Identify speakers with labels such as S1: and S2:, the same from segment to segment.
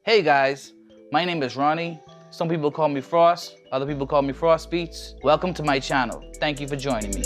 S1: Hey guys, my name is Ronnie. Some people call me Frost, other people call me Frost Beats. Welcome to my channel. Thank you for joining me.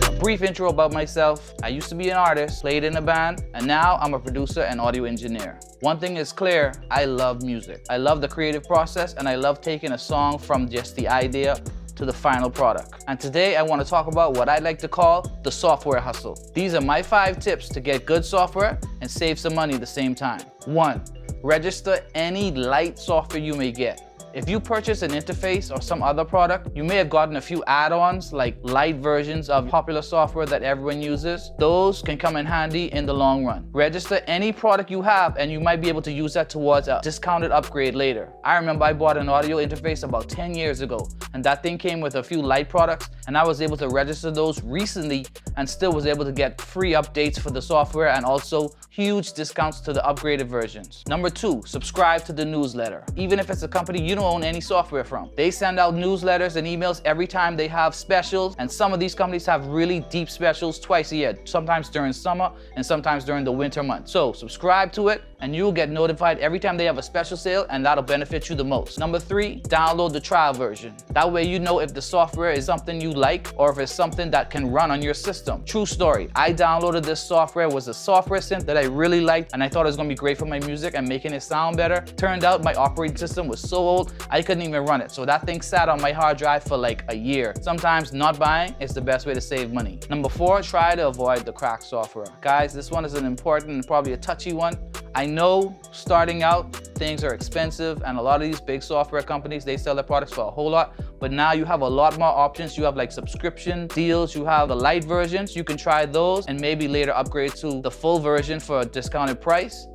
S1: A brief intro about myself. I used to be an artist, played in a band, and now I'm a producer and audio engineer. One thing is clear, I love music. I love the creative process, and I love taking a song from just the idea to the final product. And today I want to talk about what I like to call the software hustle. These are my 5 tips to get good software and save some money at the same time. 1. Register any LITE software you may get. If you purchase an interface or some other product, you may have gotten a few add-ons like LITE versions of popular software that everyone uses. Those can come in handy in the long run. Register any product you have and you might be able to use that towards a discounted upgrade later. I remember I bought an audio interface about 10 years ago and that thing came with a few LITE products and I was able to register those recently and still was able to get free updates for the software and also huge discounts to the upgraded versions. Number 2, subscribe to the newsletter. Even if it's a company you don't own any software from. They send out newsletters and emails every time they have specials, and some of these companies have really deep specials twice a year, sometimes during summer and sometimes during the winter months. So subscribe to it and you'll get notified every time they have a special sale, and that'll benefit you the most. Number 3, download the trial version. That way you know if the software is something you like or if it's something that can run on your system. True story, I downloaded this software. It was a software synth that I really liked and I thought it was gonna be great for my music and making it sound better. Turned out my operating system was so old, I couldn't even run it. So that thing sat on my hard drive for like a year. Sometimes not buying is the best way to save money. Number 4, try to avoid the cracked software. Guys, this one is an important and probably a touchy one. I know starting out, things are expensive and a lot of these big software companies, they sell their products for a whole lot, but now you have a lot more options. You have like subscription deals, you have the LITE versions, you can try those and maybe later upgrade to the full version for a discounted price.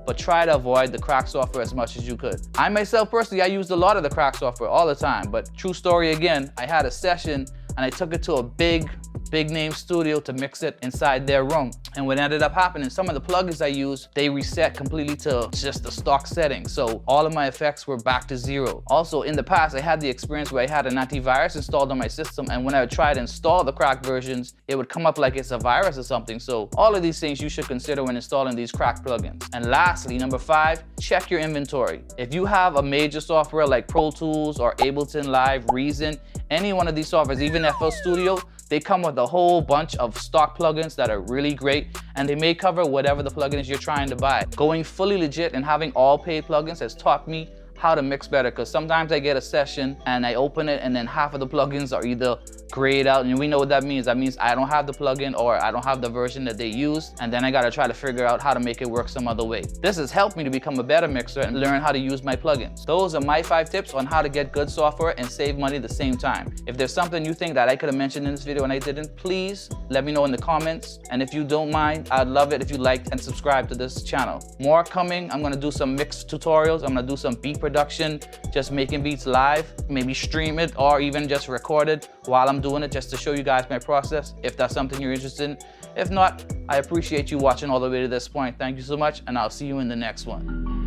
S1: But try to avoid the cracked software as much as you could. I myself personally, I used a lot of the cracked software all the time, but true story again, I had a session and I took it to a big name studio to mix it inside their room. And what ended up happening, some of the plugins I used, they reset completely to just the stock settings. So all of my effects were back to 0. Also in the past, I had the experience where I had an antivirus installed on my system, and when I would try to install the cracked versions, it would come up like it's a virus or something. So all of these things you should consider when installing these cracked plugins. And lastly, number 5, check your inventory. If you have a major software like Pro Tools or Ableton Live, Reason, any one of these softwares, even FL Studio, they come with a whole bunch of stock plugins that are really great, and they may cover whatever the plugin is you're trying to buy. Going fully legit and having all paid plugins has taught me how to mix better, because sometimes I get a session and I open it and then half of the plugins are either grayed out, and we know what that means. That means I don't have the plugin or I don't have the version that they use, and then I gotta try to figure out how to make it work some other way. This has helped me to become a better mixer and learn how to use my plugins. Those are my 5 tips on how to get good software and save money at the same time. If there's something you think that I could have mentioned in this video and I didn't, please let me know in the comments. And if you don't mind, I'd love it if you liked and subscribed to this channel. More coming. I'm gonna do some mix tutorials. I'm gonna do some beat production, just making beats live, maybe stream it or even just record it while I'm doing it, just to show you guys my process if that's something you're interested in. If not, I appreciate you watching all the way to this point. Thank you so much, and I'll see you in the next one.